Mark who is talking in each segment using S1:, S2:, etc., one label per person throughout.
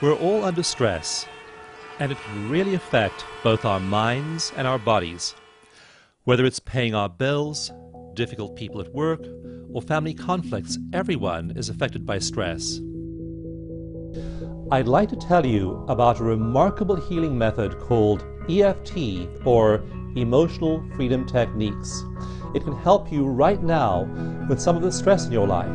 S1: We're all under stress, and it can really affect both our minds and our bodies. Whether it's paying our bills, difficult people at work, or family conflicts, everyone is affected by stress. I'd like to tell you about a remarkable healing method called EFT, or Emotional Freedom Techniques. It can help you right now with some of the stress in your life.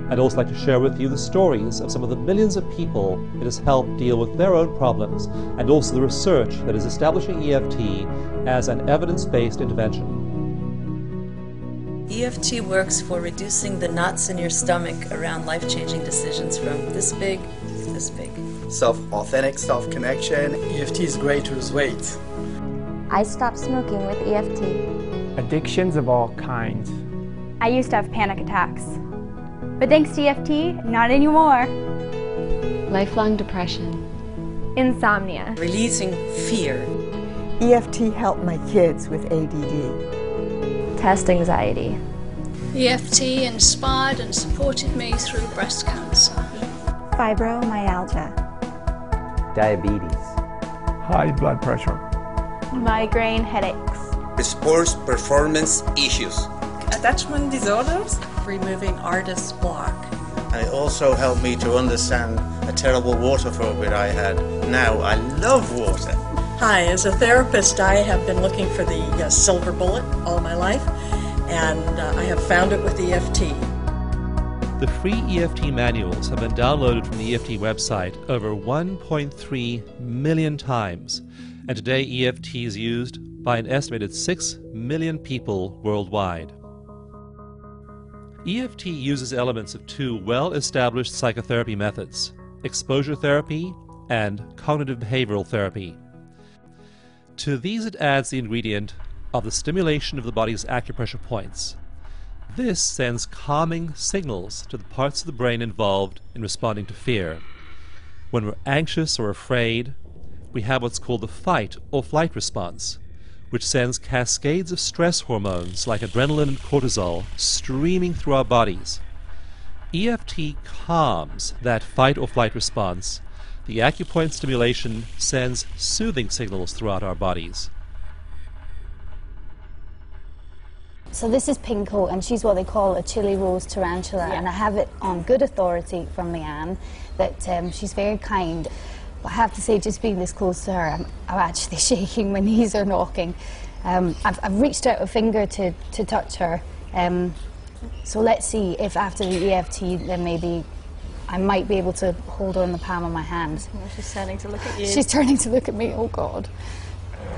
S1: I'd also like to share with you the stories of some of the millions of people it has helped deal with their own problems, and also the research that is establishing EFT as an evidence-based intervention.
S2: EFT works for reducing the knots in your stomach around life-changing decisions from this big to this big.
S3: Authentic self-connection.
S4: EFT is great to lose weight.
S5: I stopped smoking with EFT.
S6: Addictions of all kinds.
S7: I used to have panic attacks, but thanks to EFT, not anymore.
S5: Lifelong depression.
S7: Insomnia.
S2: Releasing fear.
S8: EFT helped my kids with ADD.
S7: Test anxiety.
S9: EFT inspired and supported me through breast cancer.
S5: Fibromyalgia.
S10: Diabetes.
S6: High blood pressure.
S7: Migraine headaches.
S3: Sports performance issues.
S2: Attachment disorders. Removing artist block.
S3: And it also helped me to understand a terrible water phobia I had. Now I love water.
S11: Hi, as a therapist, I have been looking for the silver bullet all my life, and I have found it with EFT.
S1: The free EFT manuals have been downloaded from the EFT website over 1.3 million times, and today EFT is used by an estimated 6 million people worldwide. EFT uses elements of two well-established psychotherapy methods, exposure therapy and cognitive behavioral therapy. To these it adds the ingredient of the stimulation of the body's acupressure points. This sends calming signals to the parts of the brain involved in responding to fear. When we're anxious or afraid, we have what's called the fight or flight response, which sends cascades of stress hormones like adrenaline and cortisol streaming through our bodies. EFT calms that fight or flight response. The acupoint stimulation sends soothing signals throughout our bodies.
S5: So this is Pinko, and she's what they call a chili rose tarantula, and I have it on good authority from Leanne that she's very kind. But I have to say, just being this close to her, I'm actually shaking, my knees are knocking. I've reached out a finger to touch her, so let's see if after the EFT then maybe I might be able to hold her in the palm of my hand.
S2: Oh, she's turning to look at you.
S5: She's turning to look at me, oh God.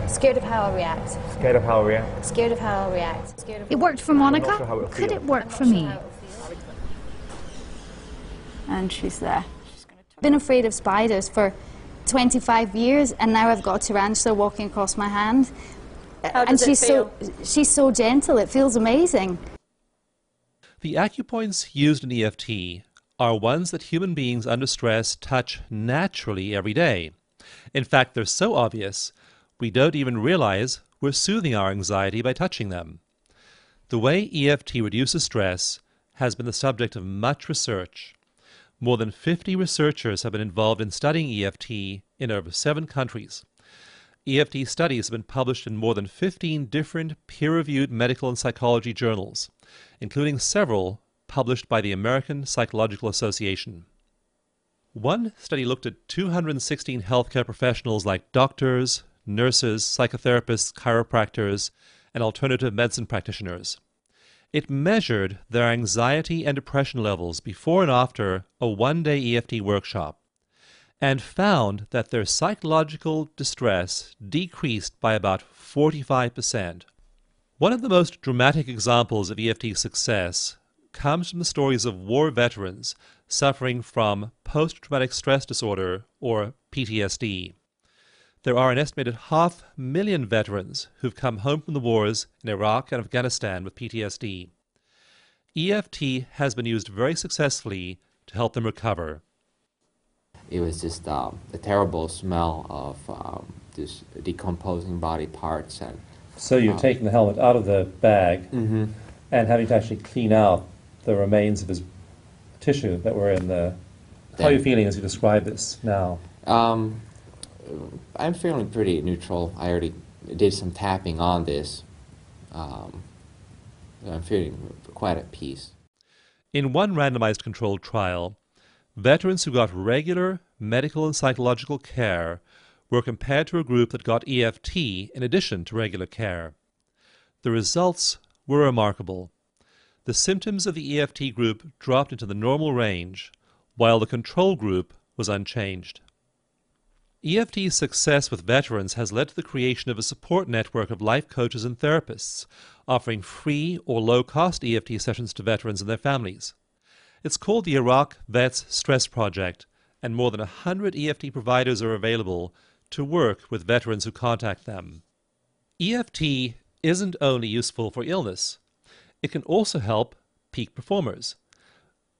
S5: Scared of how I'll react.
S10: Scared of how I react.
S5: Scared of how I'll react. Scared of
S12: it worked for Monica. Could it work for me?
S7: And she's there.
S5: I've been afraid of spiders for 25 years, and now I've got a tarantula walking across my hand.
S7: How does it feel?
S5: She's so gentle, it feels amazing.
S1: The acupoints used in EFT are ones that human beings under stress touch naturally every day. In fact, they're so obvious, we don't even realize we're soothing our anxiety by touching them. The way EFT reduces stress has been the subject of much research. More than 50 researchers have been involved in studying EFT in over 7 countries. EFT studies have been published in more than 15 different peer-reviewed medical and psychology journals, including several published by the American Psychological Association. One study looked at 216 healthcare professionals like doctors, nurses, psychotherapists, chiropractors, and alternative medicine practitioners. It measured their anxiety and depression levels before and after a one-day EFT workshop, and found that their psychological distress decreased by about 45%. One of the most dramatic examples of EFT success comes from the stories of war veterans suffering from post-traumatic stress disorder, or PTSD. There are an estimated 500,000 veterans who've come home from the wars in Iraq and Afghanistan with PTSD. EFT has been used very successfully to help them recover.
S10: It was just a terrible smell of just decomposing body parts. And
S1: so you're taking the helmet out of the bag and having to actually clean out the remains of his tissue that were in the How are you feeling as you describe this now?
S10: I'm feeling pretty neutral. I already did some tapping on this. I'm feeling quite at peace.
S1: In one randomized controlled trial, veterans who got regular medical and psychological care were compared to a group that got EFT in addition to regular care. The results were remarkable. The symptoms of the EFT group dropped into the normal range, while the control group was unchanged. EFT's success with veterans has led to the creation of a support network of life coaches and therapists, offering free or low-cost EFT sessions to veterans and their families. It's called the Iraq Vets Stress Project, and more than 100 EFT providers are available to work with veterans who contact them. EFT isn't only useful for illness, it can also help peak performers.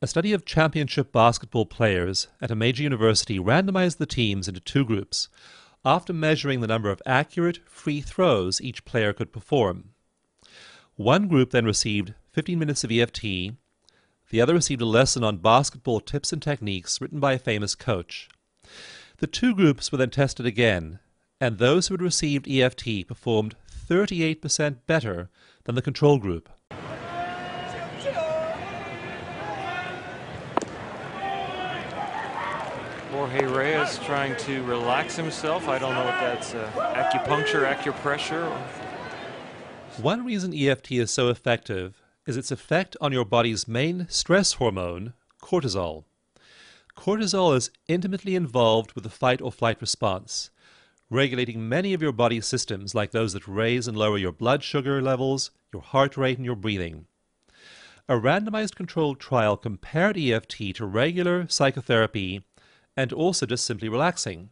S1: A study of championship basketball players at a major university randomized the teams into two groups, after measuring the number of accurate free throws each player could perform. One group then received 15 minutes of EFT, the other received a lesson on basketball tips and techniques written by a famous coach. The two groups were then tested again, and those who had received EFT performed 38% better than the control group.
S13: Jorge Reyes trying to relax himself. I don't know what that's, acupuncture, acupressure.
S1: One reason EFT is so effective is its effect on your body's main stress hormone, cortisol. Cortisol is intimately involved with the fight or flight response, regulating many of your body's systems like those that raise and lower your blood sugar levels, your heart rate, and your breathing. A randomized controlled trial compared EFT to regular psychotherapy and also just simply relaxing.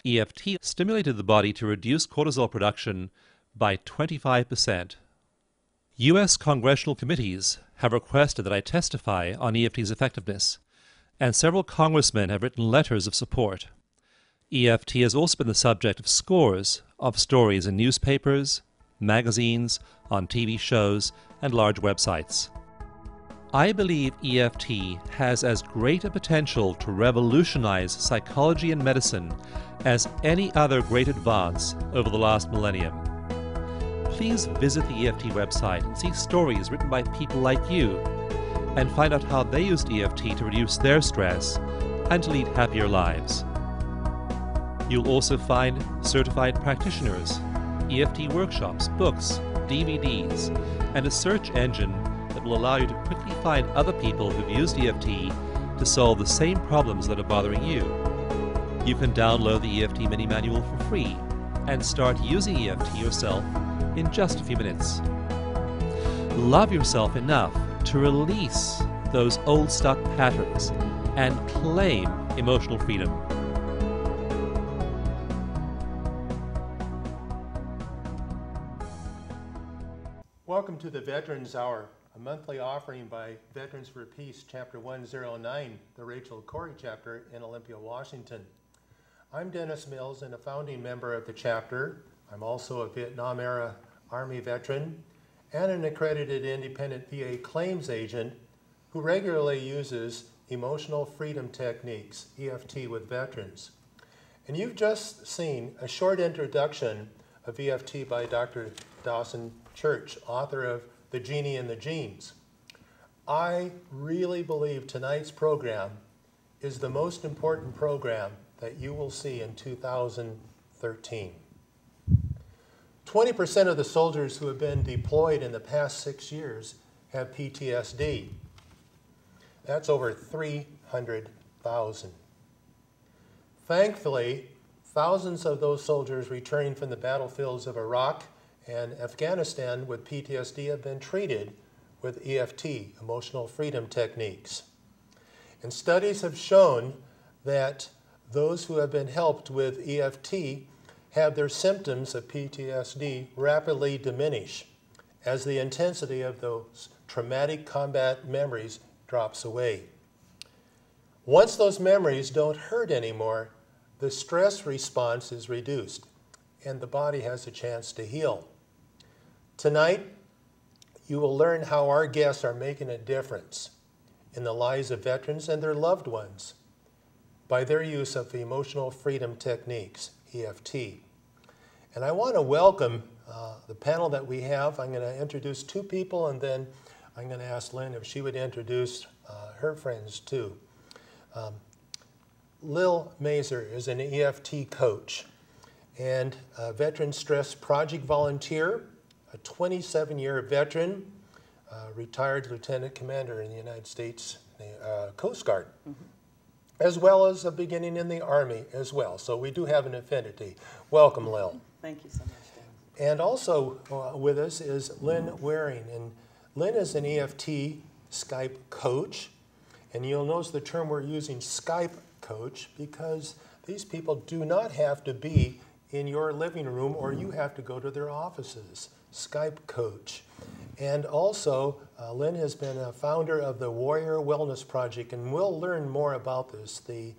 S1: EFT stimulated the body to reduce cortisol production by 25%. U.S. congressional committees have requested that I testify on EFT's effectiveness, and several congressmen have written letters of support. EFT has also been the subject of scores of stories in newspapers, magazines, on TV shows, and large websites. I believe EFT has as great a potential to revolutionize psychology and medicine as any other great advance over the last millennium. Please visit the EFT website and see stories written by people like you, and find out how they used EFT to reduce their stress and to lead happier lives. You'll also find certified practitioners, EFT workshops, books, DVDs, and a search engine that will allow you to quickly find other people who've used EFT to solve the same problems that are bothering you. You can download the EFT mini manual for free and start using EFT yourself in just a few minutes. Love yourself enough to release those old stuck patterns and claim emotional freedom.
S14: Welcome to the Veterans Hour, a monthly offering by Veterans for Peace, Chapter 109, the Rachel Corrie chapter in Olympia, Washington. I'm Dennis Mills and a founding member of the chapter. I'm also a Vietnam-era Army veteran and an accredited independent VA claims agent who regularly uses emotional freedom techniques, EFT, with veterans. And you've just seen a short introduction of EFT by Dr. Dawson Church, author of The Genie in the Genes. I really believe tonight's program is the most important program that you will see in 2013. 20% of the soldiers who have been deployed in the past 6 years have PTSD. That's over 300,000. Thankfully, thousands of those soldiers returning from the battlefields of Iraq and Afghanistan with PTSD have been treated with EFT, emotional freedom techniques. And studies have shown that those who have been helped with EFT have their symptoms of PTSD rapidly diminish as the intensity of those traumatic combat memories drops away. Once those memories don't hurt anymore, the stress response is reduced and the body has a chance to heal. Tonight, you will learn how our guests are making a difference in the lives of veterans and their loved ones by their use of emotional freedom techniques, EFT. And I want to welcome the panel that we have. I'm going to introduce two people, and then I'm going to ask Lynn if she would introduce her friends too. Lil Mazer is an EFT coach and a veteran stress project volunteer, a 27-year veteran, retired lieutenant commander in the United States Coast Guard, as well as a beginning in the Army as well. So we do have an affinity. Welcome, Lil.
S15: Thank you so much, Dan.
S14: And also with us is Lynn Waring. And Lynn is an EFT Skype coach. And you'll notice the term we're using, Skype coach, because these people do not have to be in your living room or you have to go to their offices. Skype coach. And also, Lynn has been a founder of the Warrior Wellness Project, and we'll learn more about this, the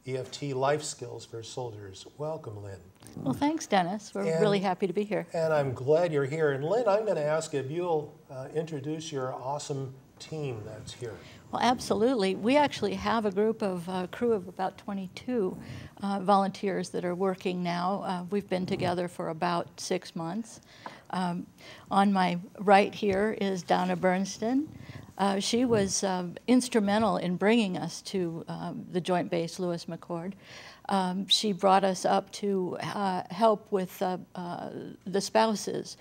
S14: EFT life skills for soldiers. Welcome, Lynn.
S16: Well, thanks, Dennis. We're really happy to be here.
S14: And I'm glad you're here. And Lynn, I'm going to ask if you'll introduce your awesome team that's here.
S16: Well, absolutely. We actually have a group of crew of about 22 volunteers that are working now. We've been together for about 6 months. On my right here is Donna Bernston. She was instrumental in bringing us to the Joint Base Lewis McChord. She brought us up to help with the spouses.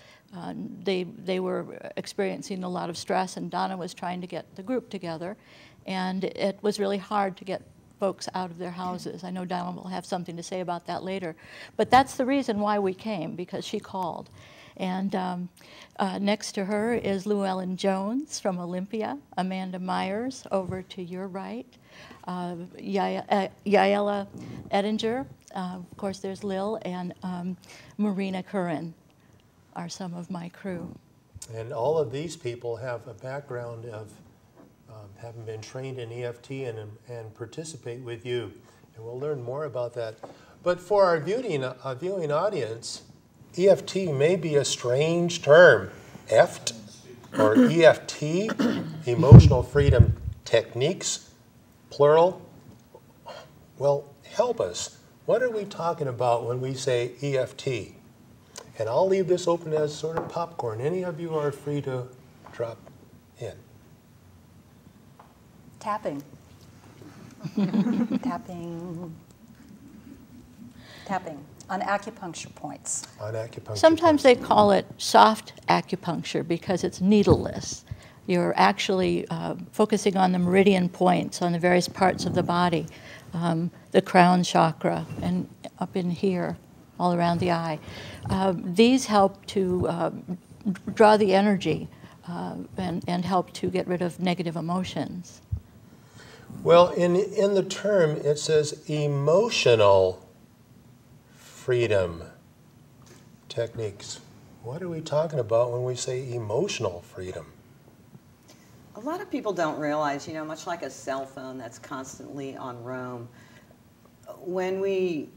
S16: They were experiencing a lot of stress, and Donna was trying to get the group together, and it was really hard to get folks out of their houses. I know Donna will have something to say about that later, but that's the reason why we came, because she called. And next to her is Llewellyn Jones from Olympia, Amanda Myers over to your right, Yaela Edinger, of course there's Lil, and Marina Curran are some of my crew.
S14: And all of these people have a background of having been trained in EFT and participate with you. And we'll learn more about that. But for our viewing audience, EFT may be a strange term. EFT or EFT, Emotional Freedom Techniques, plural. Well, help us. What are we talking about when we say EFT? And I'll leave this open as sort of popcorn. Any of you are free to drop in.
S15: Tapping. Tapping. Tapping on acupuncture points.
S14: On acupuncture
S16: Sometimes they call it soft acupuncture because it's needleless. You're actually focusing on the meridian points on the various parts of the body, the crown chakra, and up in here, all around the eye. These help to draw the energy and help to get rid of negative emotions.
S14: Well, in the term, it says emotional freedom techniques. What are we talking about when we say emotional freedom?
S15: A lot of people don't realize, you know, much like a cell phone that's constantly on roam, when we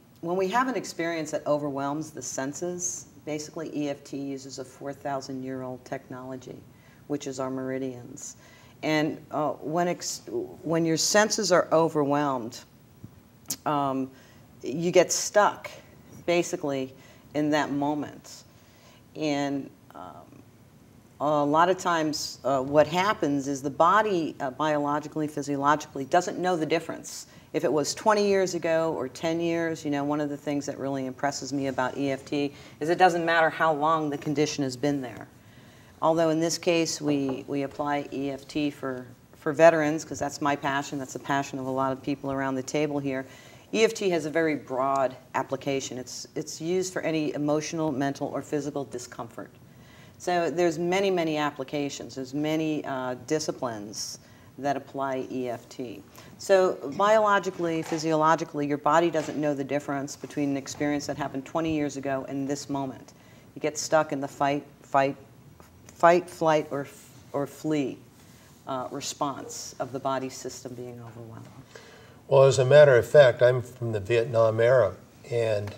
S15: have an experience that overwhelms the senses, basically EFT uses a 4,000-year-old technology, which is our meridians. And when your senses are overwhelmed, you get stuck, basically, in that moment. And a lot of times what happens is the body, biologically, physiologically, doesn't know the difference. If it was 20 years ago or 10 years, you know, one of the things that really impresses me about EFT is it doesn't matter how long the condition has been there. Although in this case, we apply EFT for veterans, because that's my passion, that's the passion of a lot of people around the table here. EFT has a very broad application. It's used for any emotional, mental, or physical discomfort. So there's many, many applications. There's many disciplines that apply EFT. So biologically, physiologically, your body doesn't know the difference between an experience that happened 20 years ago and this moment. You get stuck in the fight, flight, or flee response of the body system being overwhelmed.
S14: Well, as a matter of fact, I'm from the Vietnam era, and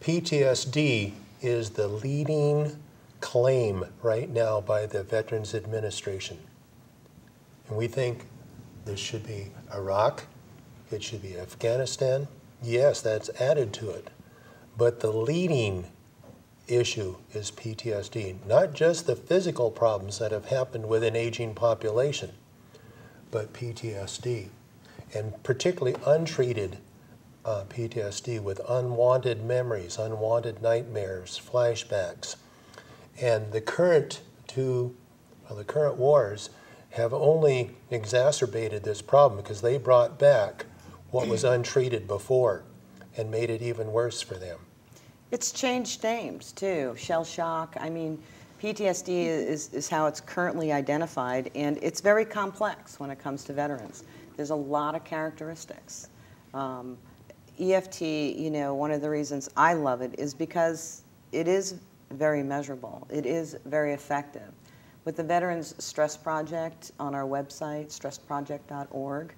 S14: PTSD is the leading claim right now by the Veterans Administration. And we think this should be Iraq, It should be Afghanistan. Yes, that's added to it. But the leading issue is PTSD, not just the physical problems that have happened with an aging population, but PTSD, and particularly untreated PTSD with unwanted memories, unwanted nightmares, flashbacks. And the current wars have only exacerbated this problem because they brought back what was untreated before and made it even worse for them.
S15: It's changed names too, shell shock. I mean, PTSD is how it's currently identified, and it's very complex when it comes to veterans. There's a lot of characteristics. EFT, you know, one of the reasons I love it is because it is very measurable. It is very effective. With the Veterans Stress Project on our website, stressproject.org,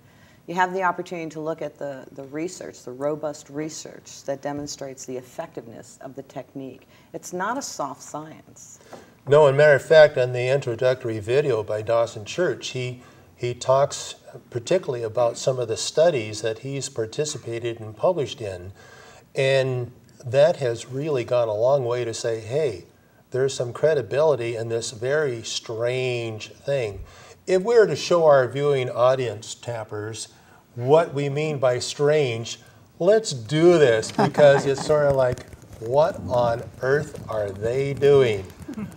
S15: you have the opportunity to look at the research, the robust research that demonstrates the effectiveness of the technique. It's not a soft science.
S14: No, as a matter of fact, on the introductory video by Dawson Church, he talks particularly about some of the studies that he's participated and published in, and that has really gone a long way to say, hey, there's some credibility in this very strange thing. If we were to show our viewing audience, tappers, what we mean by strange, let's do this, because it's sort of like, what on earth are they doing?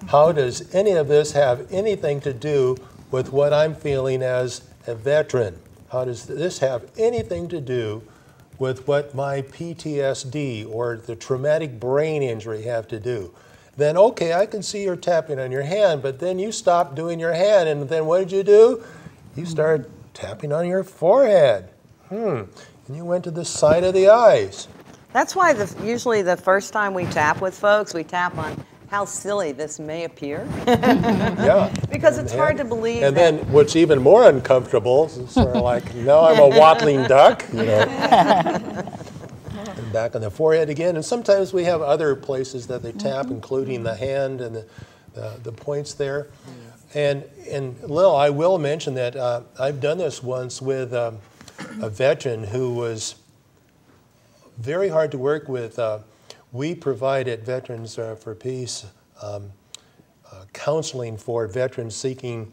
S14: How does any of this have anything to do with what I'm feeling as a veteran? How does this have anything to do with what my PTSD or the traumatic brain injury have to do? Then, okay, I can see you're tapping on your hand, but then you stopped doing your hand, and then what did you do? You started tapping on your forehead. And you went to the side of the eyes.
S15: That's why usually the first time we tap with folks, we tap on how silly this may appear.
S14: Yeah.
S15: Because it's hard to believe.
S14: And then what's even more uncomfortable is sort of like, now I'm a waddling duck, you know. And back on the forehead again. And sometimes we have other places that they tap, including the hand and the points there. And Lil, I will mention that I've done this once with a veteran who was very hard to work with. We provide at Veterans for Peace counseling for veterans seeking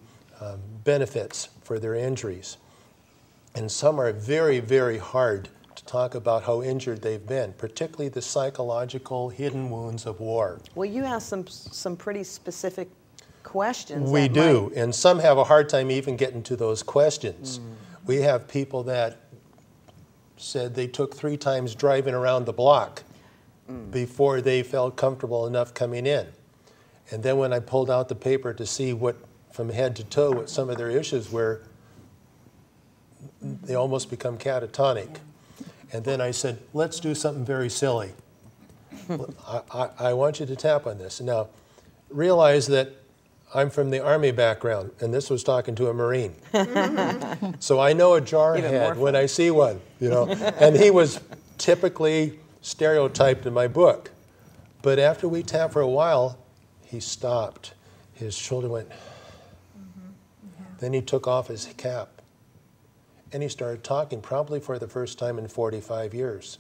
S14: benefits for their injuries. And some are very, very hard to talk about how injured they've been, particularly the psychological hidden wounds of war.
S15: Well, you asked some pretty specific questions.
S14: We do, and some have a hard time even getting to those questions. We have people that said they took 3 times driving around the block before they felt comfortable enough coming in. And then when I pulled out the paper to see what, from head to toe, what some of their issues were, they almost become catatonic. And then I said, let's do something very silly. I want you to tap on this. Now, realize that I'm from the Army background, and this was talking to a Marine. So I know a jarhead when I see one, you know. And he was typically stereotyped in my book. But after we tapped for a while, he stopped. His shoulder went. Then he took off his cap. And he started talking, probably for the first time in 45 years.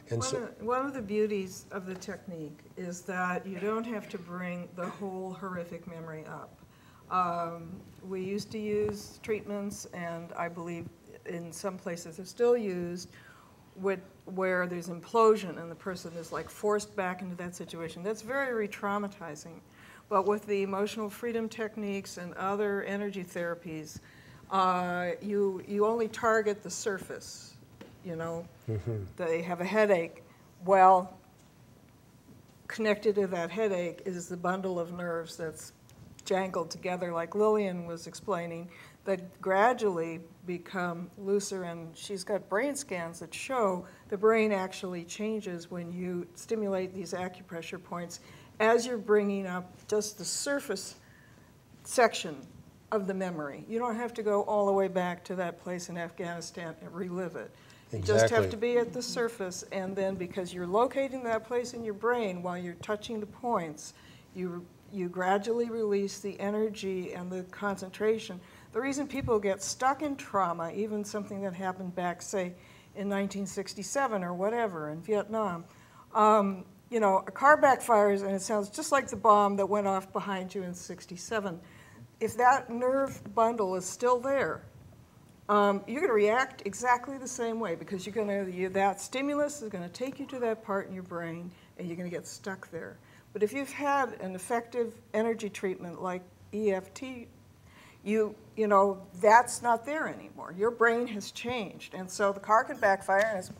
S14: And
S17: one of the beauties of the technique is that you don't have to bring the whole horrific memory up. We used to use treatments, and I believe in some places they're still used, where there's implosion and the person is like forced back into that situation. That's very re-traumatizing. But with the emotional freedom techniques and other energy therapies, you only target the surface, you know. They have a headache. Well, connected to that headache is the bundle of nerves that's jangled together, like Lillian was explaining, that gradually become looser, and she's got brain scans that show the brain actually changes when you stimulate these acupressure points as you're bringing up just the surface section of the memory. You don't have to go all the way back to that place in Afghanistan and relive it. You just have to be at the surface, and then because you're locating that place in your brain while you're touching the points, you gradually release the energy and the concentration The reason people get stuck in trauma, even something that happened back, say, in 1967 or whatever, in Vietnam, you know, a car backfires and it sounds just like the bomb that went off behind you in '67. If that nerve bundle is still there, you're going to react exactly the same way because you're going to, that stimulus is going to take you to that part in your brain and you're going to get stuck there. But if you've had an effective energy treatment like EFT, you know, that's not there anymore. Your brain has changed. And so the car can backfire and it's,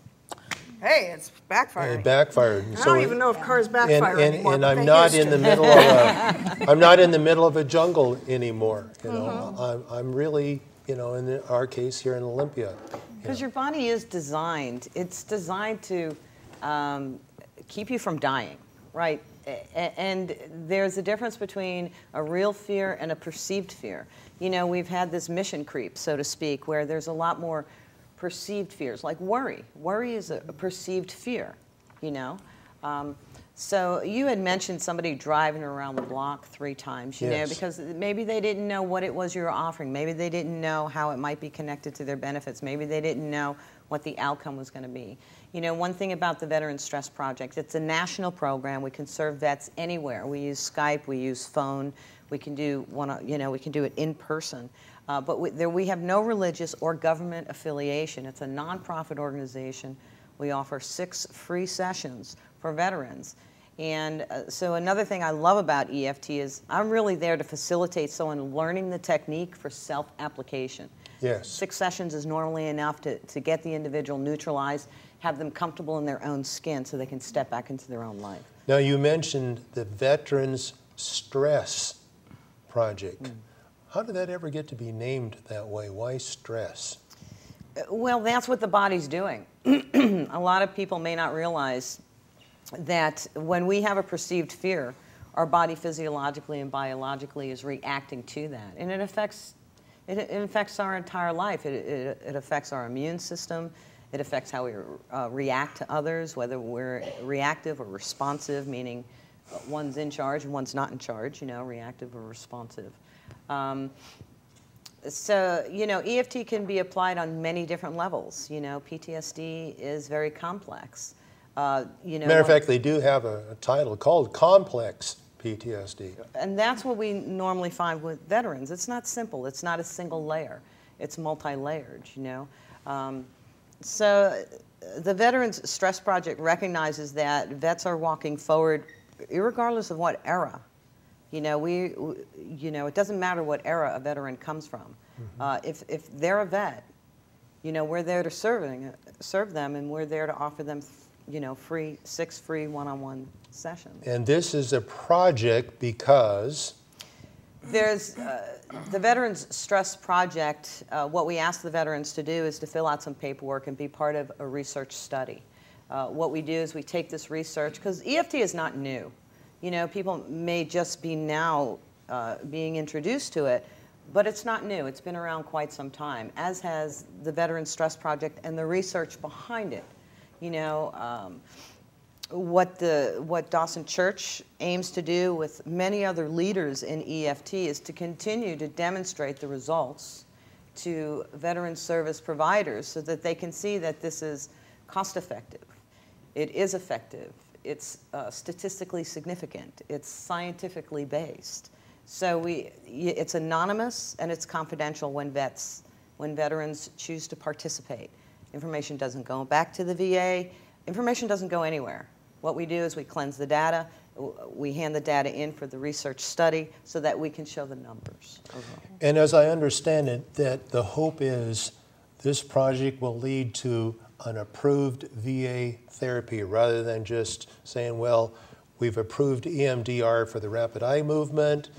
S17: hey, it's backfiring.
S14: It backfired.
S17: I don't even know if cars backfire anymore.
S14: And I'm not in the middle of I'm not in the middle of a jungle anymore. You know, I'm really, you know, in our case here in Olympia.
S15: Because your body is designed. It's designed to keep you from dying, right? And there's a difference between a real fear and a perceived fear. You know, we've had this mission creep, so to speak, where there's a lot more perceived fears, like worry. Worry is a perceived fear, you know? So you had mentioned somebody driving around the block 3 times, you know, because maybe they didn't know what it was you were offering. Maybe they didn't know how it might be connected to their benefits. Maybe they didn't know what the outcome was going to be. You know, one thing about the Veteran Stress Project, it's a national program. We can serve vets anywhere. We use Skype, we use phone, we can do we can do it in person. But we have no religious or government affiliation. It's a nonprofit organization. We offer 6 free sessions for veterans. And so another thing I love about EFT is I'm really there to facilitate someone learning the technique for self-application.
S14: Yes.
S15: 6 sessions is normally enough to get the individual neutralized, have them comfortable in their own skin so they can step back into their own life.
S14: Now you mentioned the Veterans Stress Project. How did that ever get to be named that way? Why stress?
S15: Well, that's what the body's doing. A lot of people may not realize that when we have a perceived fear, our body physiologically and biologically is reacting to that. And it affects our entire life. It affects our immune system. It affects how we react to others, whether we're reactive or responsive, meaning one's in charge and one's not in charge, you know, reactive or responsive. So, you know, EFT can be applied on many different levels. You know, PTSD is very complex.
S14: Matter of fact, they do have a title called Complex PTSD.
S15: And that's what we normally find with veterans. It's not simple. It's not a single layer. It's multi-layered, you know. So the Veterans Stress Project recognizes that vets are walking forward regardless of what era. You know, it doesn't matter what era a veteran comes from. If they're a vet, you know, we're there to serve them, and we're there to offer them, you know, 6 free one-on-one sessions.
S14: And this is a project because?
S15: There's the Veterans Stress Project. What we ask the veterans to do is to fill out some paperwork and be part of a research study. What we do is we take this research, because EFT is not new. You know, people may just be now being introduced to it, but it's not new. It's been around quite some time, as has the Veterans Stress Project and the research behind it. You know, what Dawson Church aims to do with many other leaders in EFT is to continue to demonstrate the results to veteran service providers so that they can see that this is cost effective, it is effective, it's statistically significant, it's scientifically based. So it's anonymous and it's confidential when veterans choose to participate. Information doesn't go back to the VA. Information doesn't go anywhere. What we do is we cleanse the data. We hand the data in for the research study so that we can show the numbers.
S14: And as I understand it, that the hope is this project will lead to an approved VA therapy rather than just saying, well, we've approved EMDR for the rapid eye movement.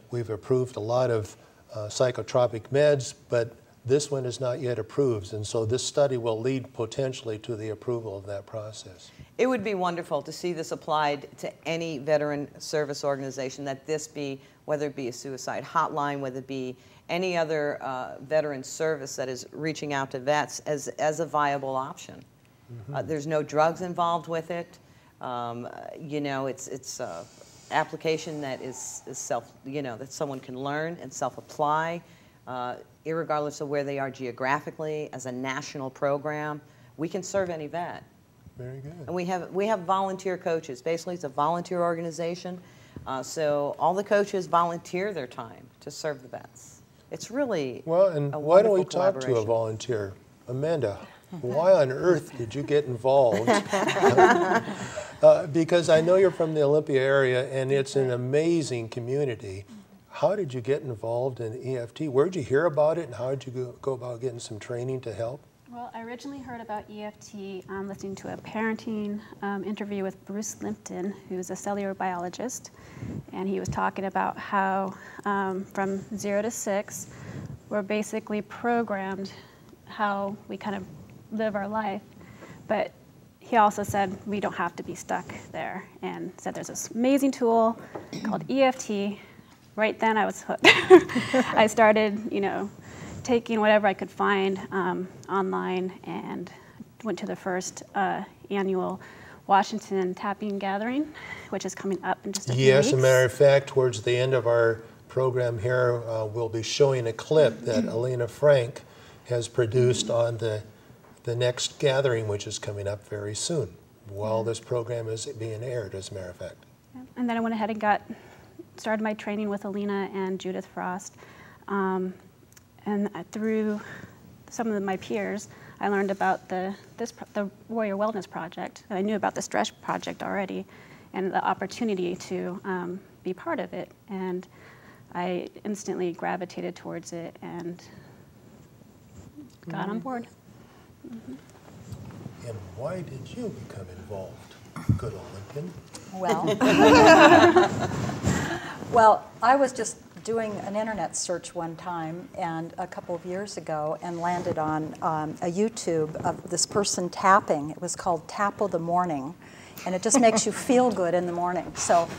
S14: We've approved a lot of psychotropic meds, but this one is not yet approved, and so this study will lead potentially to the approval of that process.
S15: It would be wonderful to see this applied to any veteran service organization, that this be, whether it be a suicide hotline, whether it be any other veteran service that is reaching out to vets as a viable option. There's no drugs involved with it. You know, it's application that is self, you know, that someone can learn and self-apply. irregardless of where they are geographically, as a national program. We can serve any vet.
S14: Very good.
S15: And we have volunteer coaches. Basically, it's a volunteer organization. So all the coaches volunteer their time to serve the vets. It's really
S14: well. And why don't we talk to a volunteer, Amanda? Why on earth did you get involved? Because I know you're from the Olympia area, and it's an amazing community. How did you get involved in EFT? Where did you hear about it, and how did you go about getting some training to help?
S18: Well, I originally heard about EFT listening to a parenting interview with Bruce Limpton, who's a cellular biologist, and he was talking about how from 0 to 6, we're basically programmed how we kind of live our life, but he also said we don't have to be stuck there, and said there's this amazing tool called EFT. Right then I was hooked. I started, taking whatever I could find online, and went to the first annual Washington tapping gathering, which is coming up in just a few weeks.
S14: Yes, as a matter of fact, towards the end of our program here, we'll be showing a clip that Elena Frank has produced on the next gathering, which is coming up very soon, while this program is being aired, as a matter of fact.
S18: And then I went ahead and started my training with Alina and Judith Frost. And through some of my peers, I learned about the Warrior Wellness Project. And I knew about the Stress Project already, and the opportunity to be part of it. And I instantly gravitated towards it and got on board.
S14: And why did you become involved, good Olympian?
S19: Well, I was just doing an internet search one time, and a couple of years ago, and landed on a YouTube of this person tapping. It was called Tap of the Morning, and it just makes you feel good in the morning. So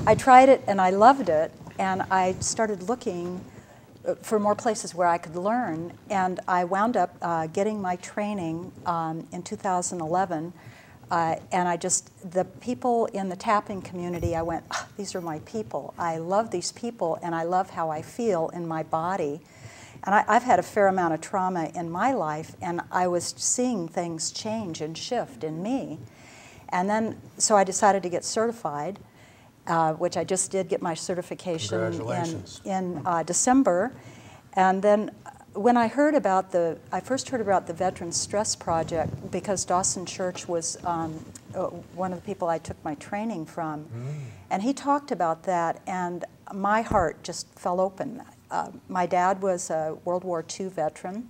S19: I tried it, and I loved it, and I started looking for more places where I could learn, and I wound up getting my training in 2011. And the people in the tapping community, I went, these are my people. I love these people, and I love how I feel in my body. And I've had a fair amount of trauma in my life, and I was seeing things change and shift in me. And then, so I decided to get certified, which I just did get my certification in December. And then when I heard about I first heard about the Veterans Stress Project because Dawson Church was one of the people I took my training from. And he talked about that, and my heart just fell open. My dad was a World War II veteran,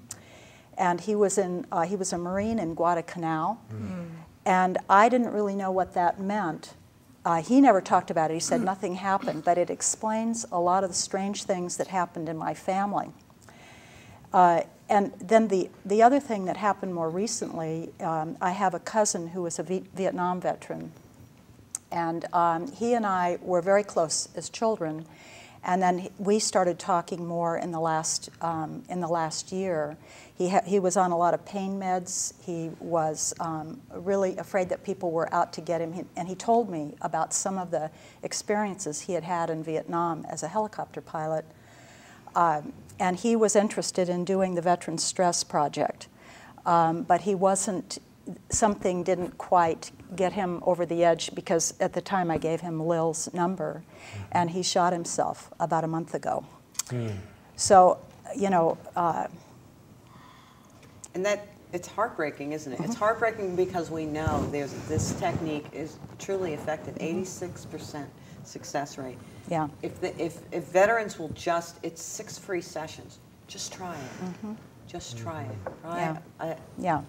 S19: and he was a Marine in Guadalcanal. And I didn't really know what that meant. He never talked about it. He said nothing happened, but it explains a lot of the strange things that happened in my family. And then the other thing that happened more recently, I have a cousin who was a Vietnam veteran, and he and I were very close as children, and then we started talking more in the last year. He was on a lot of pain meds. He was really afraid that people were out to get him, and he told me about some of the experiences he had had in Vietnam as a helicopter pilot. And he was interested in doing the Veterans Stress Project, but he wasn't, something didn't quite get him over the edge because at the time I gave him Lil's number, and he shot himself about a month ago. So,
S15: and it's heartbreaking, isn't it? It's heartbreaking because we know this technique is truly effective, 86% success rate.
S19: Yeah.
S15: If veterans will it's 6 free sessions. Just try it. Just try it. Right?
S19: Yeah.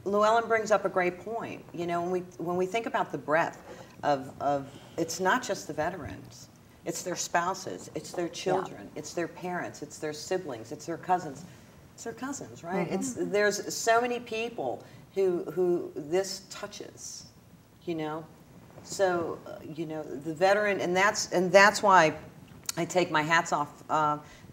S15: Llewellyn brings up a great point. When we think about the breadth of it's not just the veterans. It's their spouses. It's their children. It's their parents. It's their siblings. It's their cousins. It's their cousins, right? There's so many people who this touches. So, the veteran, and that's why I take my hats off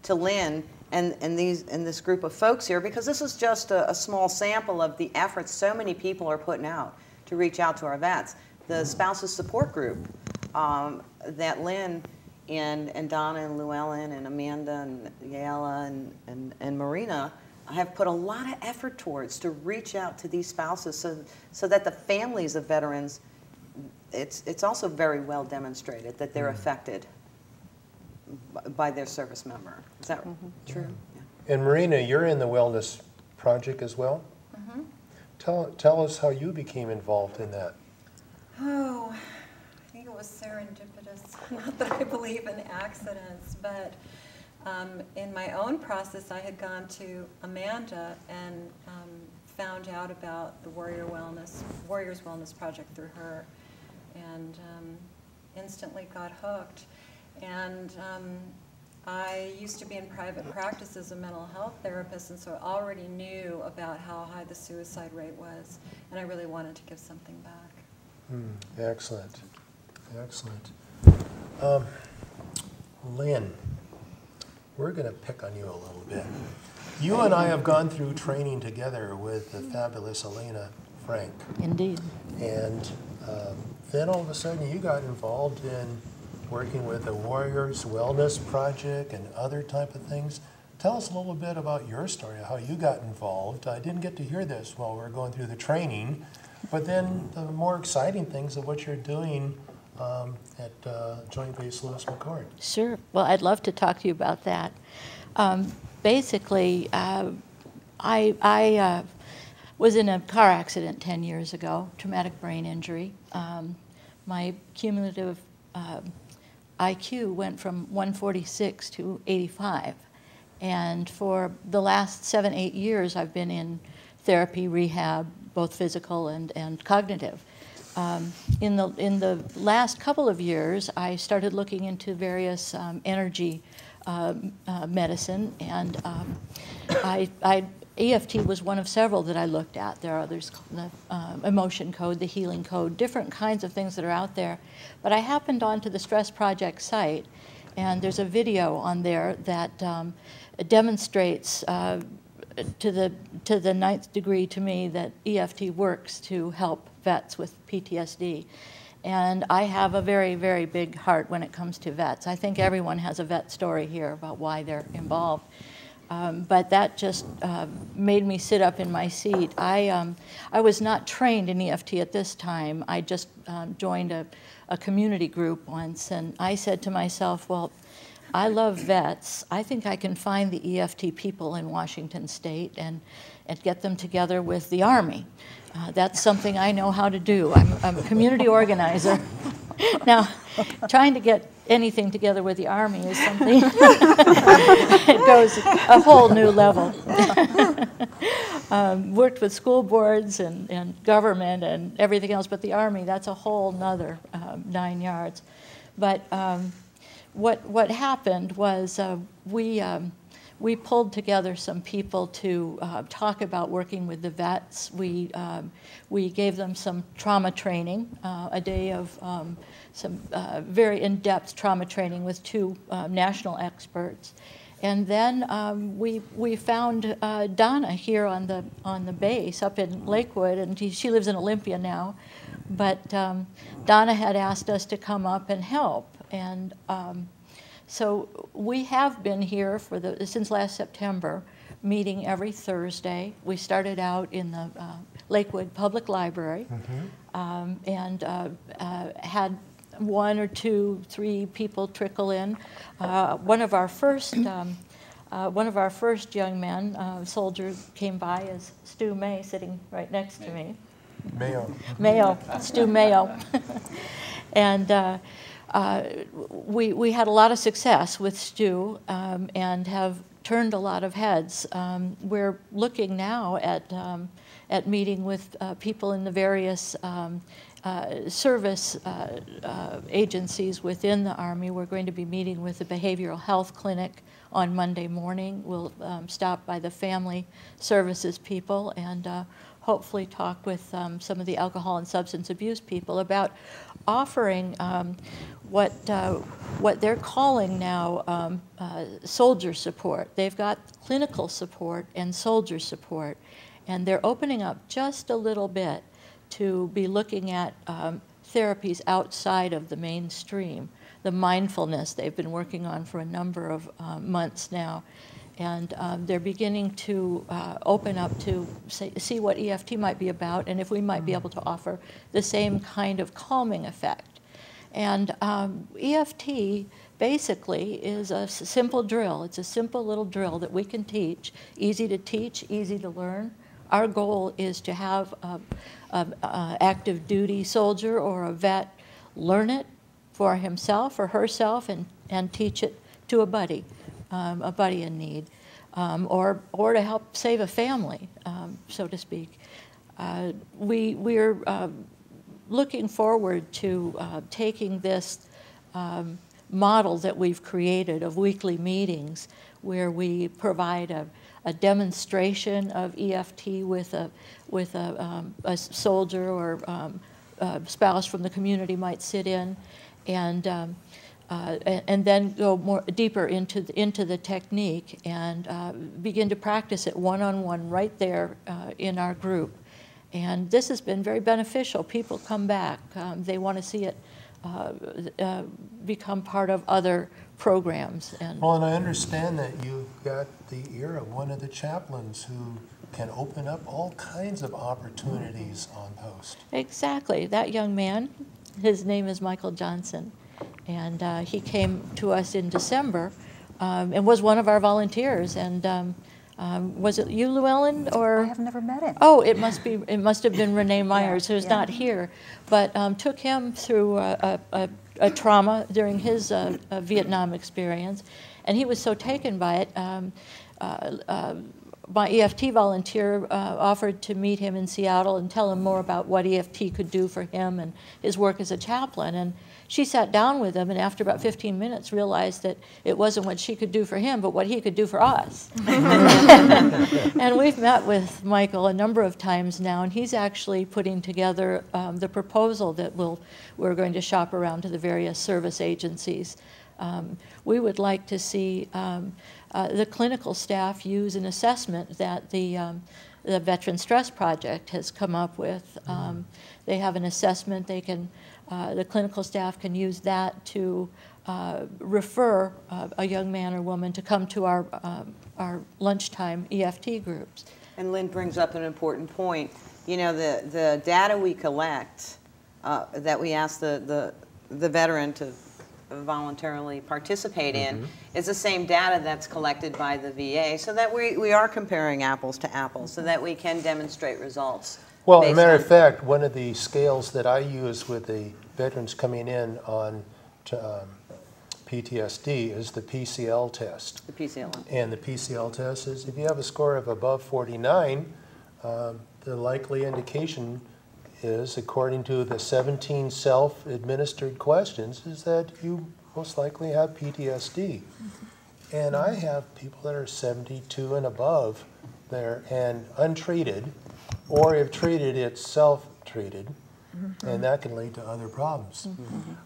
S15: to Lynn and this group of folks here, because this is just a small sample of the efforts so many people are putting out to reach out to our vets. The spouses support group that Lynn and Donna and Llewellyn and Amanda and Yala and Marina have put a lot of effort towards to reach out to these spouses so that the families of veterans, it's also very well demonstrated that they're affected by their service member. Is that true? Yeah.
S14: And Marina, you're in the Wellness Project as well?
S19: Mm-hmm.
S14: Tell us how you became involved in that.
S19: Oh, I think it was serendipitous. Not that I believe in accidents, but in my own process, I had gone to Amanda and found out about the Warriors Wellness Project through her, and instantly got hooked. And I used to be in private practice as a mental health therapist, and so I already knew about how high the suicide rate was, and I really wanted to give something back.
S14: Excellent. Excellent. Lynn, we're going to pick on you a little bit. You and I have gone through training together with the fabulous Elena Frank.
S16: Indeed.
S14: And then all of a sudden you got involved in working with the Warriors Wellness Project and other type of things. Tell us a little bit about your story, how you got involved. I didn't get to hear this while we were going through the training, but then the more exciting things of what you're doing at Joint Base Lewis McChord.
S16: Sure. Well, I'd love to talk to you about that. Basically, I was in a car accident 10 years ago, traumatic brain injury. My cumulative IQ went from 146 to 85. And for the last 7-8 years, I've been in therapy, rehab, both physical and cognitive. In the last couple of years, I started looking into various energy medicine, and EFT was one of several that I looked at. There are others, the emotion code, the healing code, different kinds of things that are out there. But I happened onto the Stress Project site, and there's a video on there that demonstrates to the ninth degree to me that EFT works to help vets with PTSD. And I have a very, very big heart when it comes to vets. I think everyone has a vet story here about why they're involved. But that just made me sit up in my seat. I was not trained in EFT at this time. I just joined a community group once, and I said to myself, well, I love vets. I think I can find the EFT people in Washington State and get them together with the Army. That's something I know how to do. I'm a community organizer. Now, trying to get anything together with the Army is something, it goes a whole new level. Worked with school boards and government and everything else, but the Army, that's a whole nother 9 yards. But what happened was we pulled together some people to talk about working with the vets. We gave them some trauma training, a day of some very in-depth trauma training with 2 national experts. And then we found Donna here on the base up in Lakewood, and she lives in Olympia now. But Donna had asked us to come up and help. And so we have been here since last September, meeting every Thursday. We started out in the Lakewood Public Library, and had 1 or 2, 3 people trickle in. One of our first young men, soldier, came by as Stu May, sitting right next to me. Mayo, Stu Mayo, and. We had a lot of success with Stu and have turned a lot of heads. We're looking now at meeting with people in the various service agencies within the Army. We're going to be meeting with the Behavioral Health Clinic on Monday morning. We'll stop by the Family Services people and hopefully talk with some of the alcohol and substance abuse people about offering what they're calling now soldier support. They've got clinical support and soldier support, and they're opening up just a little bit to be looking at therapies outside of the mainstream. the mindfulness they've been working on for a number of months now. And they're beginning to open up to see what EFT might be about and if we might be able to offer the same kind of calming effect. And EFT basically is a simple drill. It's a simple little drill that we can teach, easy to learn. Our goal is to have an active duty soldier or a vet learn it for himself or herself and teach it to a buddy in need, or to help save a family, so to speak. We're looking forward to taking this model that we've created of weekly meetings where we provide a demonstration of EFT with a soldier or a spouse from the community might sit in, and then go more deeper into the technique and begin to practice it one-on-one right there in our group. And this has been very beneficial. People come back. They want to see it become part of other programs.
S14: Well, and I understand that you got the ear of one of the chaplains who can open up all kinds of opportunities on post.
S16: Exactly. That young man, his name is Michael Johnson, and he came to us in December and was one of our volunteers. And was it you, Llewellyn, or?
S19: I have never met him.
S16: Oh, it must have been Renee Myers, who's not here, but took him through a trauma during his Vietnam experience, and he was so taken by it. My EFT volunteer offered to meet him in Seattle and tell him more about what EFT could do for him and his work as a chaplain. And she sat down with him, and after about 15 minutes realized that it wasn't what she could do for him, but what he could do for us. And we've met with Michael a number of times now, and he's actually putting together the proposal that we're going to shop around to the various service agencies. We would like to see the clinical staff use an assessment that the Veteran Stress Project has come up with. They have an assessment. They can, the clinical staff can use that to refer a young man or woman to come to our lunchtime EFT groups.
S15: And Lynn brings up an important point. You know, the data we collect that we ask the veteran to voluntarily participate in is the same data that's collected by the VA, so that we are comparing apples to apples, so that we can demonstrate results.
S14: Well, as a matter of fact, one of the scales that I use with the veterans coming in on PTSD is the PCL test.
S15: The PCL.
S14: And the PCL test is if you have a score of above 49, the likely indication is, according to the 17 self-administered questions, is that you most likely have PTSD. And I have people that are 72 and above there and untreated, or if treated, it's self-treated, and that can lead to other problems.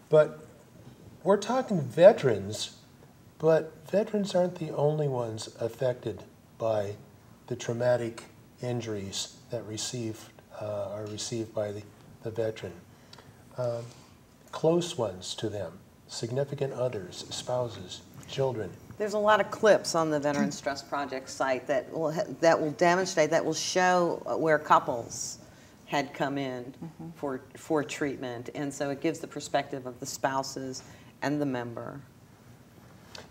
S14: But we're talking veterans, but veterans aren't the only ones affected by the traumatic injuries that are received by the veteran. Close ones to them, significant others, spouses, children.
S15: There's a lot of clips on the Veteran Stress Project site that will demonstrate, that will show where couples had come in for treatment, and so it gives the perspective of the spouses and the member.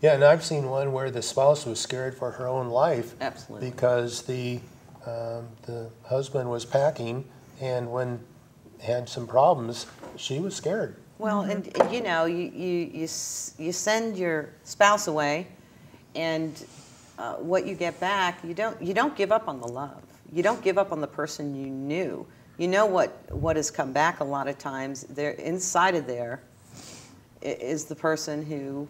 S14: Yeah, and I've seen one where the spouse was scared for her own life.
S15: Absolutely.
S14: Because the husband was packing, and when had some problems, she was scared.
S15: Well, and you know, you send your spouse away, and what you get back, you don't give up on the love. You don't give up on the person you knew. You know what has come back a lot of times. There, inside of there, is the person who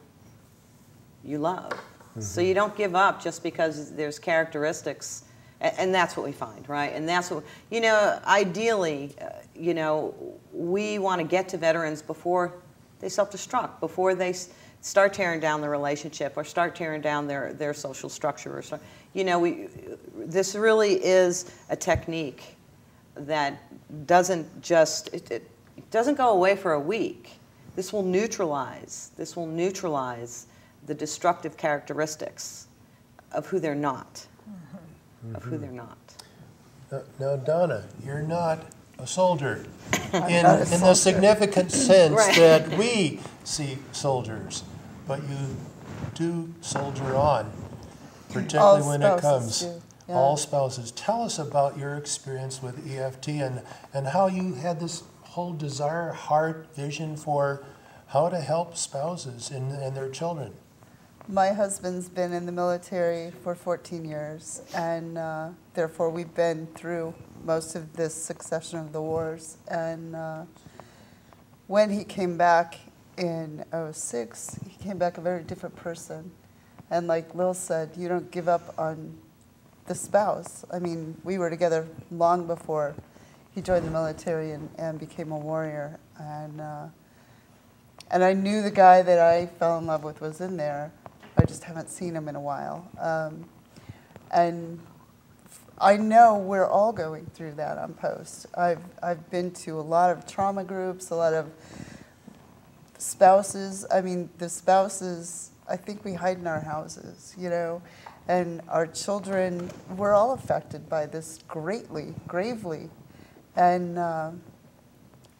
S15: you love. So you don't give up just because there's characteristics. And that's what we find, right? And that's what, you know, ideally, you know, we want to get to veterans before they self-destruct, before they start tearing down the relationship or start tearing down their social structure. Or start, you know, this really is a technique that doesn't just, it doesn't go away for a week. This will neutralize the destructive characteristics of who they're not, of who they're not.
S14: Now, Donna, you're not a soldier in the significant sense
S15: Right.
S14: that we see soldiers, but you do soldier on, particularly when it comes.
S20: Yeah.
S14: All spouses. Tell us about your experience with EFT and how you had this whole desire, heart, vision for how to help spouses and their children.
S20: My husband's been in the military for 14 years, and therefore we've been through most of this succession of the wars. And when he came back in '06, he came back a very different person. And like Lil said, you don't give up on the spouse. I mean, we were together long before he joined the military and became a warrior. And I knew the guy that I fell in love with was in there. I just haven't seen him in a while. And I know we're all going through that on post. I've been to a lot of trauma groups, a lot of spouses. I mean, the spouses, I think we hide in our houses, you know, and our children, we're all affected by this greatly, gravely. And I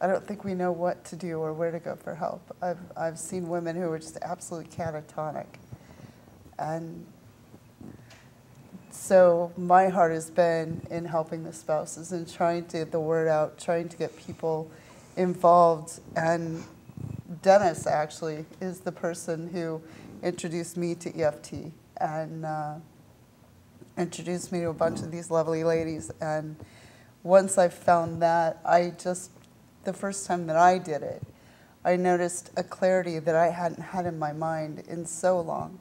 S20: don't think we know what to do or where to go for help. I've seen women who are just absolutely catatonic. And so my heart has been in helping the spouses and trying to get the word out, trying to get people involved. And Dennis actually is the person who introduced me to EFT and introduced me to a bunch of these lovely ladies. And once I found that, the first time that I did it, I noticed a clarity that I hadn't had in my mind in so long,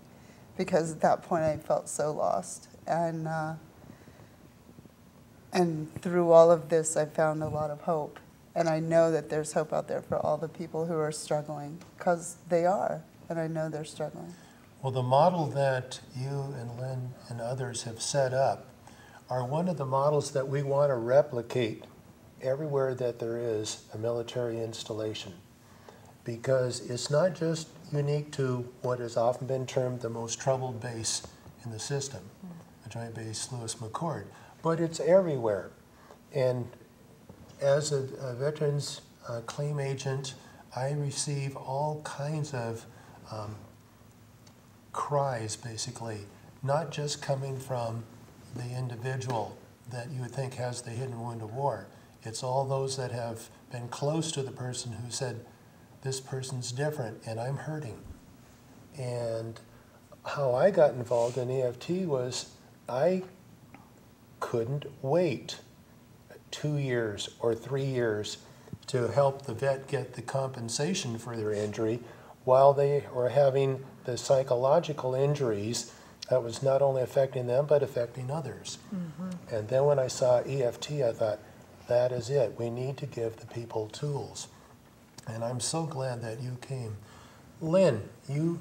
S20: because at that point I felt so lost. And through all of this, I found a lot of hope. And I know that there's hope out there for all the people who are struggling, because they are, and I know they're struggling.
S14: Well, the model that you and Lynn and others have set up are one of the models that we want to replicate everywhere that there is a military installation, because it's not just unique to what has often been termed the most troubled base in the system, the Joint Base Lewis McChord, but it's everywhere. And as a veterans claim agent, I receive all kinds of cries, basically, not just coming from the individual that you would think has the hidden wound of war. It's all those that have been close to the person who said, this person's different and I'm hurting. And how I got involved in EFT was I couldn't wait 2 years or 3 years to help the vet get the compensation for their injury while they were having the psychological injuries that was not only affecting them but affecting others. Mm-hmm. And then when I saw EFT, I thought, that is it. We need to give the people tools. And I'm so glad that you came. Lynn, you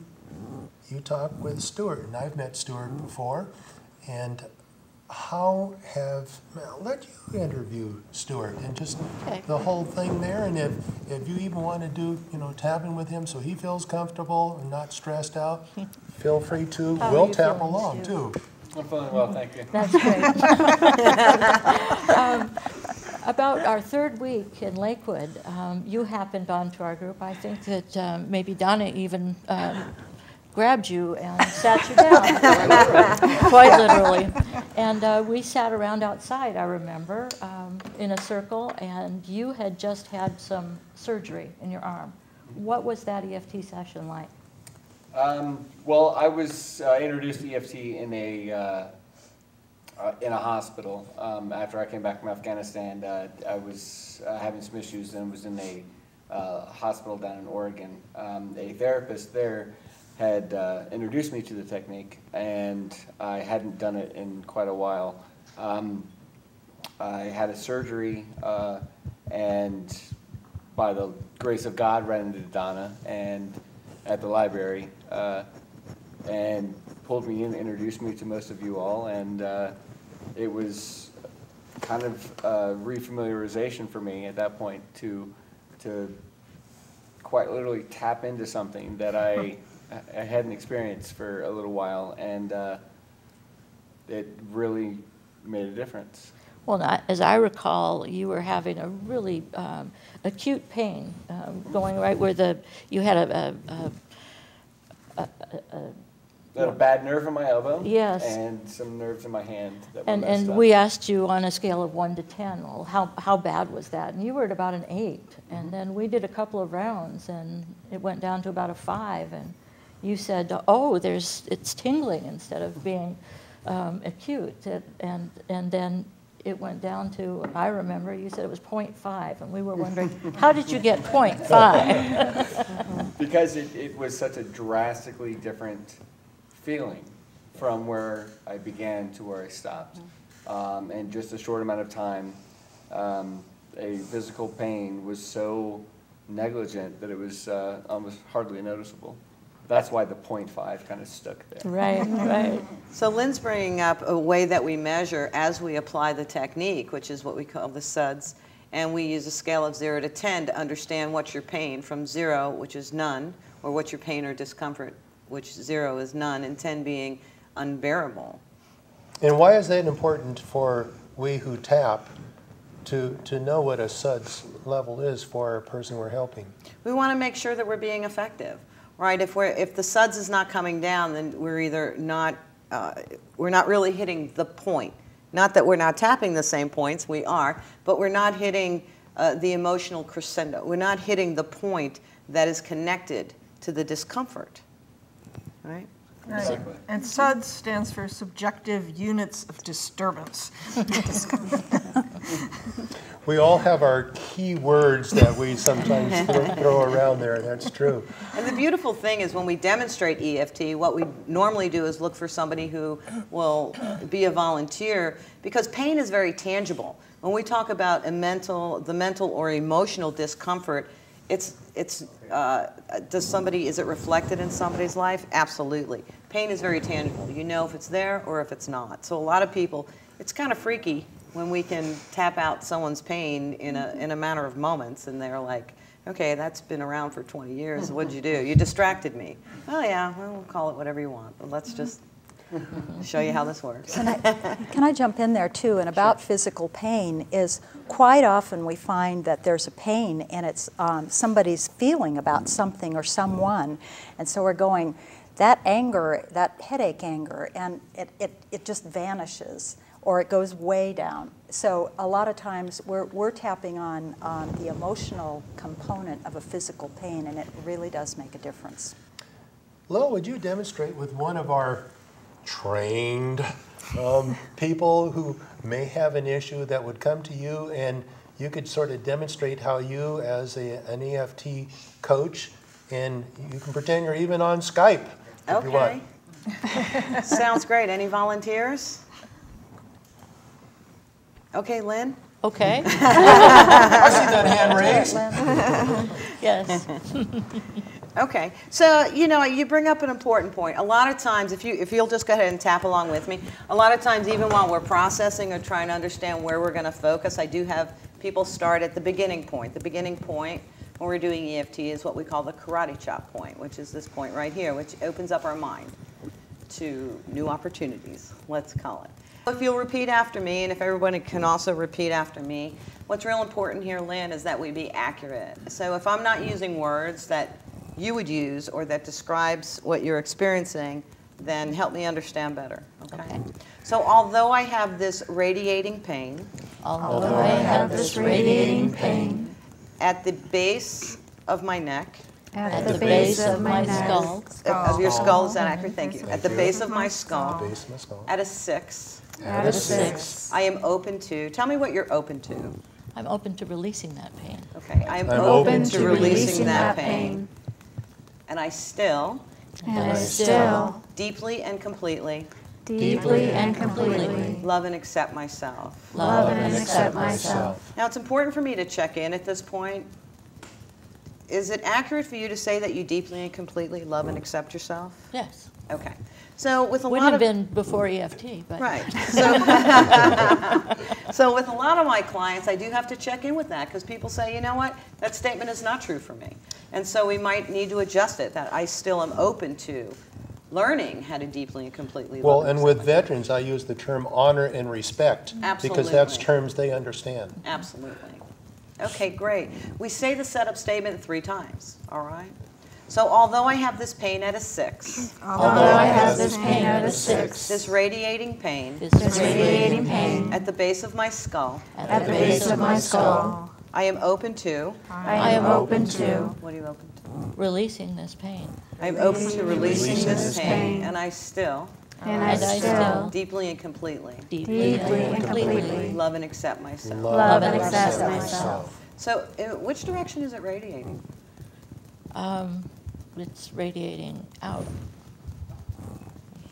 S14: talked with Stuart, and I've met Stuart before. And how let you interview Stuart and just the whole thing there. And if you even want to do, tapping with him so he feels comfortable and not stressed out, feel free to. We'll tap along too.
S21: I'm feeling well, thank you.
S16: That's great. About our third week in Lakewood, you happened onto our group. I think that maybe Donna even grabbed you and sat you down, quite literally. And we sat around outside, I remember, in a circle, and you had just had some surgery in your arm. What was that EFT session like?
S21: Well, I was introduced to EFT in a hospital after I came back from Afghanistan. I was having some issues and was in a hospital down in Oregon. A therapist there had introduced me to the technique, and I hadn't done it in quite a while. I had a surgery, and by the grace of God, ran into Donna and at the library, and pulled me in, introduced me to most of you all, and it was kind of refamiliarization for me at that point to quite literally tap into something that I hadn't experienced for a little while, and it really made a difference.
S16: Well, as I recall, you were having a really acute pain going right where you had
S21: I had a bad nerve in my elbow.
S16: Yes.
S21: And some nerves in my hand that were
S16: and
S21: messed up.
S16: we asked you on a scale of 1 to 10, well, how bad was that? And you were at about an 8. And then we did a couple of rounds, and it went down to about a 5. And you said, oh, it's tingling instead of being acute. And then it went down to, I remember, you said it was 0.5, and we were wondering, how did you get 0.5?
S21: Because it was such a drastically different feeling from where I began to where I stopped. In just a short amount of time, a physical pain was so negligent that it was almost hardly noticeable. That's why the 0.5 kind of stuck there.
S16: Right, right.
S15: So Lynn's bringing up a way that we measure as we apply the technique, which is what we call the SUDS, and we use a scale of 0 to 10 to understand what's your pain, from 0, which is none, or what's your pain or discomfort, which 0 is none, and 10 being unbearable.
S14: And why is that important for we who tap to know what a SUDS level is for a person we're helping?
S15: We want to make sure that we're being effective. Right, if the SUDS is not coming down, then we're either not, we're not really hitting the point. Not that we're not tapping the same points, we are, but we're not hitting the emotional crescendo. We're not hitting the point that is connected to the discomfort, right?
S17: Right. And SUDS stands for Subjective Units of Disturbance.
S14: We all have our key words that we sometimes throw around there. That's true.
S15: And the beautiful thing is when we demonstrate EFT, what we normally do is look for somebody who will be a volunteer, because pain is very tangible. When we talk about the mental or emotional discomfort, is it reflected in somebody's life? Absolutely. Pain is very tangible. You know if it's there or if it's not. So a lot of people, it's kind of freaky when we can tap out someone's pain in a matter of moments, and they're like, okay, that's been around for 20 years. What'd you do? You distracted me. Oh yeah, well, we'll call it whatever you want, but let's just show you how this works.
S19: Can I jump in there too? And about physical pain is quite often we find that there's a pain and it's somebody's feeling about something or someone, and so we're going, that anger, that headache anger, and it just vanishes, or it goes way down. So a lot of times we're tapping on the emotional component of a physical pain, and it really does make a difference.
S14: Lil, would you demonstrate with one of our trained people who may have an issue that would come to you, and you could sort of demonstrate how you, as an EFT coach, and you can pretend you're even on Skype if you want.
S15: Sounds great. Any volunteers? Okay, Lynn?
S16: Okay.
S14: I see that hand raised.
S16: Yes.
S15: Okay, so you bring up an important point. A lot of times, if you'll just go ahead and tap along with me, a lot of times even while we're processing or trying to understand where we're going to focus, I do have people start at the beginning point. The beginning point when we're doing EFT is what we call the karate chop point, which is this point right here, which opens up our mind to new opportunities, let's call it. If you'll repeat after me, and if everybody can also repeat after me, what's real important here, Lynn, is that we be accurate. So if I'm not using words that you would use or that describes what you're experiencing, then help me understand better, okay? So although I have this radiating pain, at the base of my neck,
S16: at the base of my skull.
S15: Of your skull, is that accurate? Thank you. At the base of my skull, at a 6.
S16: At a 6.
S15: I am open to, tell me what you're open to.
S16: I'm open to releasing that pain.
S15: Okay, I'm open to releasing that pain. And I still, deeply and completely, love and accept myself. Now it's important for me to check in at this point. Is it accurate for you to say that you deeply and completely love and accept yourself?
S16: Yes.
S15: Okay. So with a
S16: Wouldn't
S15: lot
S16: have
S15: of
S16: been before EFT, but
S15: right. So, so with a lot of my clients, I do have to check in with that because people say, you know what, that statement is not true for me, and so we might need to adjust it. That I still am open to learning how to deeply and completely.
S14: Well, and with veterans, I use the term honor and respect.
S15: Absolutely.
S14: Because that's terms they understand.
S15: Absolutely. Okay, great. We say the setup statement 3 times. All right. So although I have this pain at a 6, this radiating pain, at the base of my skull, I am open to. What are you open to?
S16: releasing this pain.
S15: I am open to releasing this pain, and I still. Deeply and completely. Love and accept myself. So, which direction is it radiating?
S16: It's radiating out.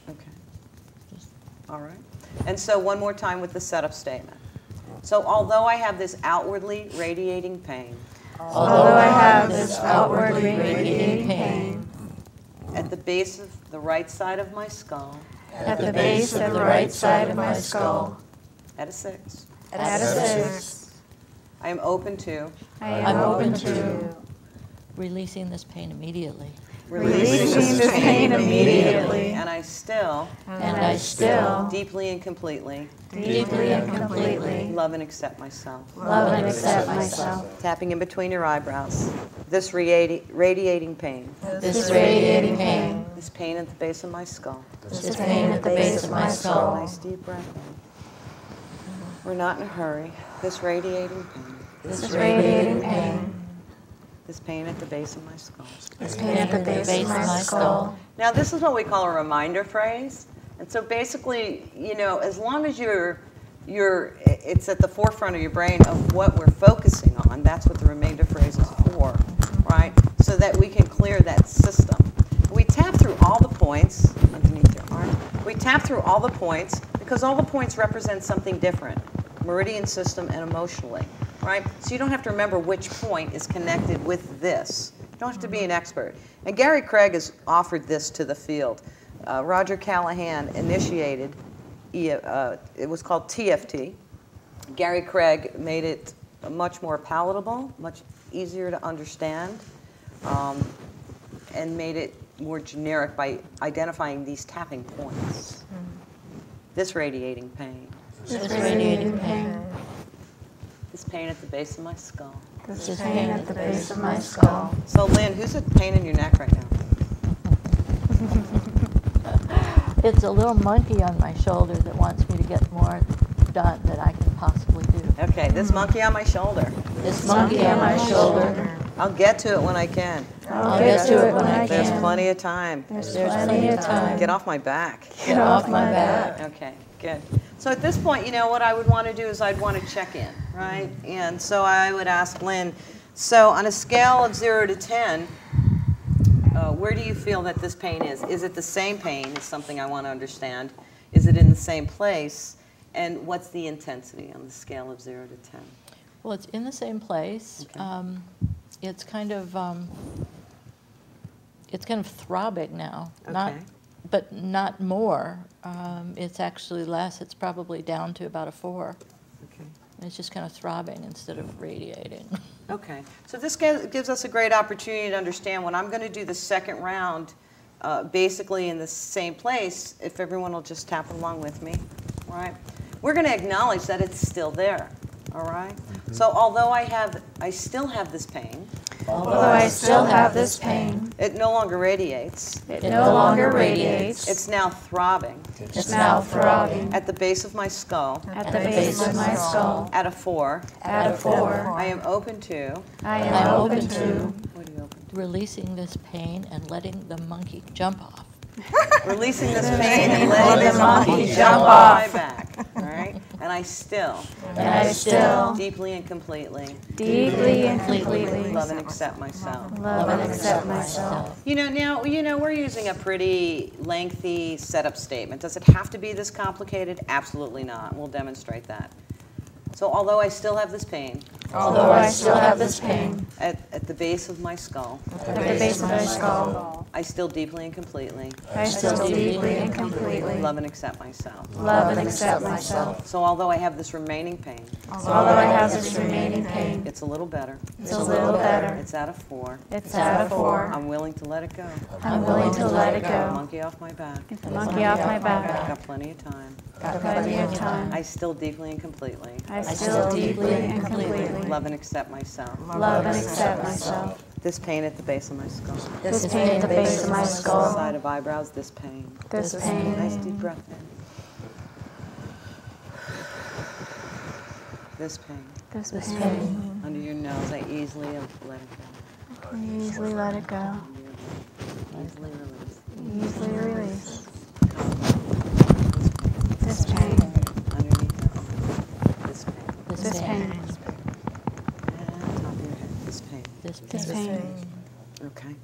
S15: Okay. All right. And so one more time with the setup statement. So although I have this outwardly radiating pain, at the base of the right side of my skull, at a 6, I am open to.
S16: Releasing this pain immediately.
S15: And I still. Deeply and completely. Love and accept myself. Tapping in between your eyebrows. This radiating pain. This pain at the base of my skull. Nice deep breath in. We're not in a hurry. This radiating pain. This pain at the base of my skull. Now, this is what we call a reminder phrase. And so basically, you know, as long as it's at the forefront of your brain of what we're focusing on, that's what the reminder phrase is for, right? So that we can clear that system. We tap through all the points underneath your arm. We tap through all the points because all the points represent something different, meridian system and emotionally. Right? So you don't have to remember which point is connected with this. You don't have to be an expert. And Gary Craig has offered this to the field. Roger Callahan initiated, it was called TFT. Gary Craig made it much more palatable, much easier to understand, and made it more generic by identifying these tapping points. This radiating pain. This pain at the base of my skull. So, Lynn, who's the pain in your neck right now?
S16: It's a little monkey on my shoulder that wants me to get more done that I can possibly do.
S15: Okay, this monkey on my shoulder. I'll get to it when I can. There's plenty of time. Get off my back. Okay, good. So at this point, you know, what I would want to do is I'd want to check in, right? And so I would ask Lynn, so on a scale of 0 to 10, where do you feel that this pain is? Is it the same pain is something I want to understand. Is it in the same place? And what's the intensity on the scale of 0 to 10?
S16: Well, it's in the same place. Okay. It's kind of throbbing now.
S15: Okay.
S16: But not more. It's actually less. It's probably down to about a 4.
S15: Okay.
S16: It's just kind of throbbing instead of radiating.
S15: Okay. So this gives us a great opportunity to understand when I'm going to do the second round, basically in the same place, if everyone will just tap along with me, all right? We're going to acknowledge that it's still there, all right? Mm-hmm. So although I still have this pain. It no longer radiates. It's now throbbing. At the base of my skull. At a 4. I am open to. What are you open to?
S16: Releasing this pain and letting the monkey jump off.
S15: Releasing this pain and letting the monkey jump off my back. All right? And I still. Deeply and completely. Love and accept myself. You know, now, we're using a pretty lengthy setup statement. Does it have to be this complicated? Absolutely not. We'll demonstrate that. So although I still have this pain.
S2: Although I still have this pain.
S15: At the base of my skull.
S2: At the base of my skull.
S15: I still deeply and completely.
S2: I still deeply and completely.
S15: Love and accept myself.
S2: Love and accept myself.
S15: So although I have this remaining pain.
S2: Although I have this remaining pain.
S15: It's a little better.
S2: It's a little better.
S15: It's out of 4.
S2: It's out of 4.
S15: I'm willing to let it go.
S2: I'm willing to let it go.
S15: Monkey off my back.
S2: Get the monkey off my back.
S15: Got plenty of time.
S2: Got plenty of time.
S15: I still deeply and completely.
S2: I still deeply and completely.
S15: Love and accept myself.
S2: Love and accept myself.
S15: This pain at the base of my skull.
S2: This pain at the base of my skull.
S15: Side of eyebrows, this pain.
S2: This pain.
S15: Nice deep breath in. This pain.
S2: This pain.
S15: Under your nose, I easily let it go.
S2: Easily let it go.
S15: Easily release.
S2: Easily release. This pain.
S15: Underneath it. This pain.
S2: This pain.
S15: And top of your head. This pain.
S2: This pain.
S15: Okay.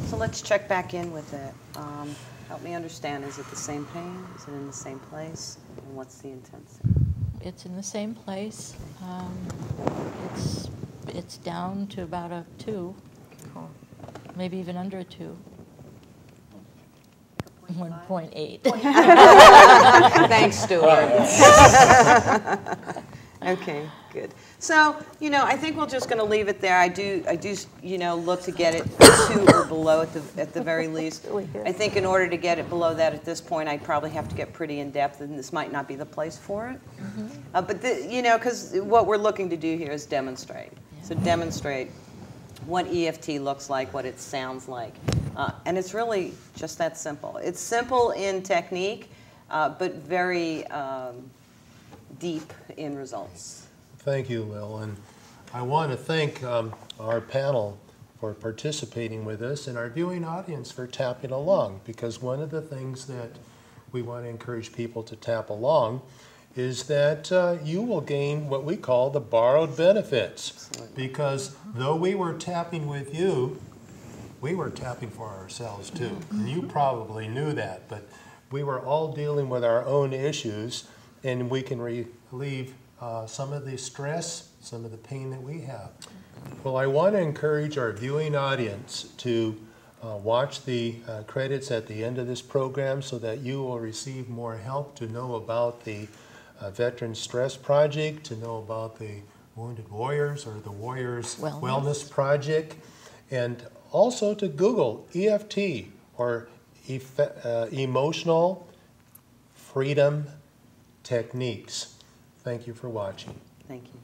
S15: So let's check back in with it. Help me understand, is it the same pain? Is it in the same place? And what's the intensity?
S16: It's in the same place. It's down to about a 2, maybe even under a 2. 1.8.
S15: Thanks, Stuart. Okay, good. So, I think we're just going to leave it there. I do, look to get it 2 or below at the very least. I think in order to get it below that at this point, I'd probably have to get pretty in depth, and this might not be the place for it. But because what we're looking to do here is demonstrate. So demonstrate what EFT looks like, what it sounds like. And it's really just that simple. It's simple in technique, but very deep in results.
S14: Thank you, Lil. And I want to thank our panel for participating with us and our viewing audience for tapping along, because one of the things that we want to encourage people to tap along is that you will gain what we call the borrowed benefits. Because though we were tapping with you, we were tapping for ourselves too. And you probably knew that, but we were all dealing with our own issues, and we can relieve some of the stress, some of the pain that we have. Well, I want to encourage our viewing audience to watch the credits at the end of this program so that you will receive more help to know about the Veteran Stress Project, to know about the Wounded Warriors or the Warriors Wellness Project, and also to Google EFT or Emotional Freedom Techniques. Thank you for watching.
S15: Thank you.